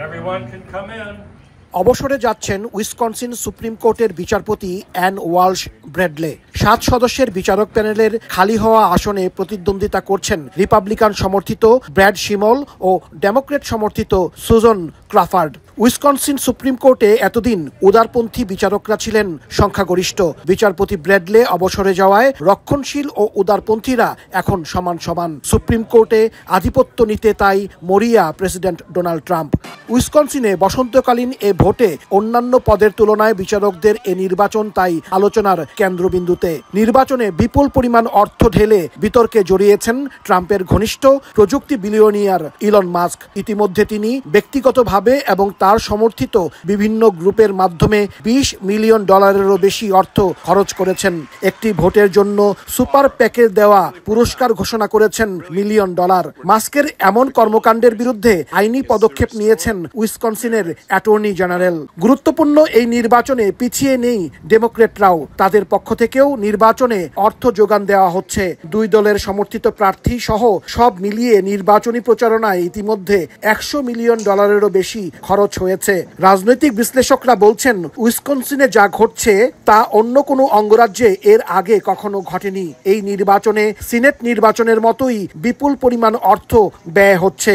Everyone can come in. অবসরে যাচ্ছেন Wisconsin supreme কোর্টের বিচারপতি অ্যান ওয়ালশ ব্র্যাডলে। 7 সদস্যের বিচারক প্যানেলের খালি হওয়া আসনে প্রতিদ্বন্দ্বিতা করছেন রিপাবলিকান সমর্থিত ব্র্যাড শিমল ও ডেমোক্রেট সমর্থিত সুজন ক্রাফার্ড। উইসকনসিন সুপ্রিম কোর্টে এতদিন উদারপন্থী বিচারকরা ছিলেন সংখ্যাগরিষ্ঠ। বিচারপতি ব্র্যাডলে অবসরে যাওয়ায় রক্ষণশীল ও উদারপন্থীরা এখন সমান সমান। সুপ্রিম কোর্টে আধিপত্য নিতে তাই মরিয়া প্রেসিডেন্ট ডোনাল্ড ট্রাম্প। উইসকনসিনে বসন্তকালীন এ ভোটে অন্যান্য পদের তুলনায় বিচারকদের এ নির্বাচন তাই আলোচনার কেন্দ্রবিন্দুতে। নির্বাচনে বিপুল পরিমাণ অর্থ ঢেলে বিতর্কে জড়িয়েছেন ট্রাম্পের ঘনিষ্ঠ প্রযুক্তি বিলিয়নিয়ার ইলন মাস্ক। ইতিমধ্যে তিনি ব্যক্তিগতভাবে এবং তার সমর্থিত বিভিন্ন গ্রুপের মাধ্যমে $20 মিলিয়ন বেশি অর্থ খরচ করেছেন। একটি ভোটের জন্য সুপার প্যাকের দেওয়া পুরস্কার ঘোষণা করেছেন $1 মিলিয়ন। মাস্কের এমন কর্মকাণ্ডের বিরুদ্ধে আইনি পদক্ষেপ নিয়েছেন উইসকনসিনের অ্যাটর্নি জেনারেল। গুরুত্বপূর্ণ এই নির্বাচনে পিছিয়ে নেই ডেমোক্রেটরাও। তাদের পক্ষ থেকেও নির্বাচনে অর্থ যোগান দেওয়া হচ্ছে। দুই দলের সমর্থিত প্রার্থী সহ সব মিলিয়ে নির্বাচনী প্রচারণায় ইতিমধ্যে $100 মিলিয়ন বেশি খরচ হয়েছে। রাজনৈতিক বিশ্লেষকরা বলছেন, উইসকনসিনে যা ঘটছে তা অন্য কোনো অঙ্গরাজ্যে এর আগে কখনো ঘটেনি। এই নির্বাচনে সিনেট নির্বাচনের মতোই বিপুল পরিমাণ অর্থ ব্যয় হচ্ছে।